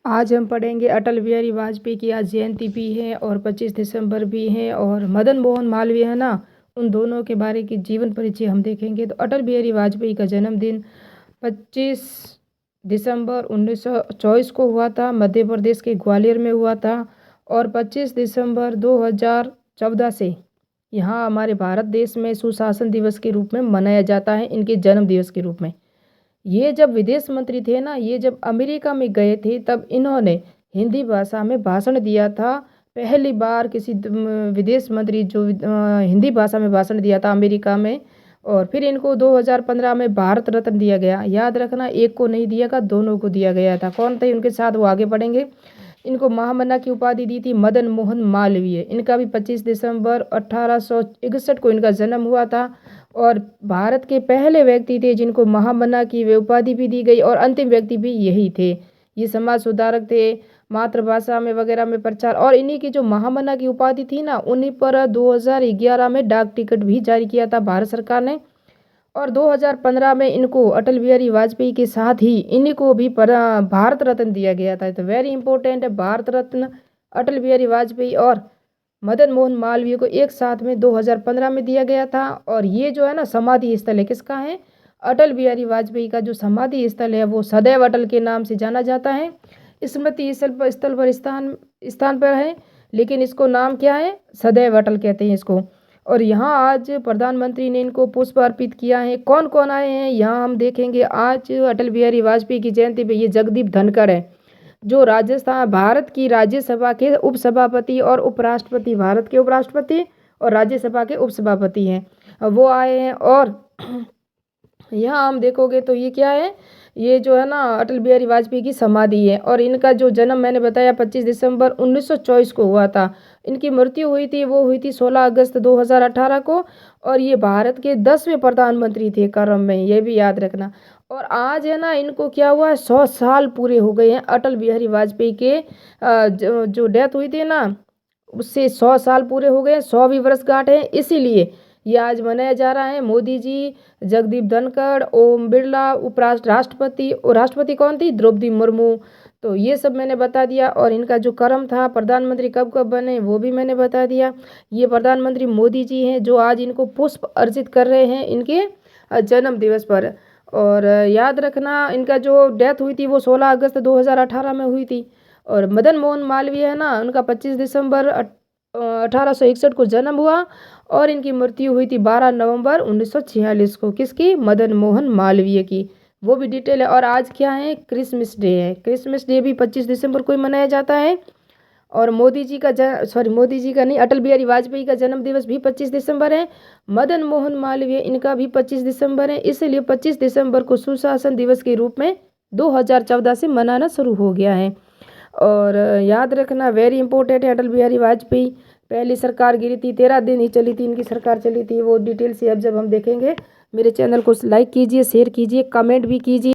आज हम पढ़ेंगे अटल बिहारी वाजपेयी की आज जयंती भी है और 25 दिसंबर भी है। और मदन मोहन मालवीय है ना, उन दोनों के बारे की जीवन परिचय हम देखेंगे। तो अटल बिहारी वाजपेयी का जन्मदिन 25 दिसंबर 1924 को हुआ था, मध्य प्रदेश के ग्वालियर में हुआ था। और 25 दिसंबर 2014 से यहाँ हमारे भारत देश में सुशासन दिवस के रूप में मनाया जाता है, इनके जन्म दिवस के रूप में। ये जब विदेश मंत्री थे ना, ये जब अमेरिका में गए थे तब इन्होंने हिंदी भाषा में भाषण दिया था। पहली बार किसी विदेश मंत्री जो हिंदी भाषा में भाषण दिया था अमेरिका में। और फिर इनको 2015 में भारत रत्न दिया गया। याद रखना, एक को नहीं दिया गया, दोनों को दिया गया था। कौन थे उनके साथ, वो आगे पढ़ेंगे। इनको महामना की उपाधि दी थी मदन मोहन मालवीय। इनका भी 25 दिसंबर 1861 को इनका जन्म हुआ था। और भारत के पहले व्यक्ति थे जिनको महामना की वे उपाधि भी दी गई, और अंतिम व्यक्ति भी यही थे। ये समाज सुधारक थे, मातृभाषा में वगैरह में प्रचार। और इन्हीं की जो महामना की उपाधि थी ना, उन्हीं पर 2011 में डाक टिकट भी जारी किया था भारत सरकार ने। और 2015 में इनको अटल बिहारी वाजपेयी के साथ ही इन्हीं को भी भारत रत्न दिया गया था। तो वेरी इंपॉर्टेंट है, भारत रत्न अटल बिहारी वाजपेयी और मदन मोहन मालवीय को एक साथ में 2015 में दिया गया था। और ये जो है ना समाधि स्थल है, किसका है, अटल बिहारी वाजपेयी का जो समाधि स्थल है वो सदैव अटल के नाम से जाना जाता है। स्मृति स्थल पर स्थान पर है, लेकिन इसको नाम क्या है, सदैव अटल कहते हैं इसको। और यहाँ आज प्रधानमंत्री ने इनको पुष्प अर्पित किया है। कौन कौन आए हैं यहाँ हम देखेंगे। आज अटल बिहारी वाजपेयी की जयंती पे ये जगदीप धनखड़ है, जो राजस्थान भारत की राज्यसभा के उपसभापति और उपराष्ट्रपति, भारत के उपराष्ट्रपति और राज्यसभा के उपसभापति हैं, वो आए हैं। और यहाँ हम देखोगे तो ये क्या है, ये जो है ना अटल बिहारी वाजपेयी की समाधि है। और इनका जो जन्म मैंने बताया 25 दिसंबर 1924 को हुआ था। इनकी मृत्यु हुई थी, वो हुई थी 16 अगस्त 2018 को। और ये भारत के 10वें प्रधानमंत्री थे क्रम में, ये भी याद रखना। और आज है ना इनको क्या हुआ है, 100 साल पूरे हो गए हैं अटल बिहारी वाजपेयी के। जो डेथ हुई थी ना, उससे 100 साल पूरे हो गए, 100वीं वर्षगांठ है, इसीलिए ये आज मनाया जा रहा है। मोदी जी, जगदीप धनखड़, ओम बिरला, राष्ट्रपति, और राष्ट्रपति कौन थी, द्रौपदी मुर्मू। तो ये सब मैंने बता दिया। और इनका जो क्रम था, प्रधानमंत्री कब कब बने, वो भी मैंने बता दिया। ये प्रधानमंत्री मोदी जी हैं जो आज इनको पुष्प अर्जित कर रहे हैं इनके जन्म दिवस पर। और याद रखना, इनका जो डेथ हुई थी वो 16 अगस्त 2018 में हुई थी। और मदन मोहन मालवीय है ना, उनका 25 दिसंबर 1861 को जन्म हुआ। और इनकी मृत्यु हुई थी 12 नवंबर 1946 को, किसकी, मदन मोहन मालवीय की। वो भी डिटेल है। और आज क्या है, क्रिसमस डे है। क्रिसमस डे भी 25 दिसंबर को ही मनाया जाता है। और मोदी जी का मोदी जी का नहीं, अटल बिहारी वाजपेयी का जन्म दिवस भी 25 दिसंबर है। मदन मोहन मालवीय, इनका भी 25 दिसंबर है। इसलिए 25 दिसंबर को सुशासन दिवस के रूप में 2014 से मनाना शुरू हो गया है। और याद रखना, वेरी इंपॉर्टेंट है, अटल बिहारी वाजपेयी पहली सरकार गिरी थी, 13 दिन ही चली थी इनकी सरकार चली थी, वो डिटेल से अब जब हम देखेंगे। मेरे चैनल को लाइक कीजिए, शेयर कीजिए, कमेंट भी कीजिए।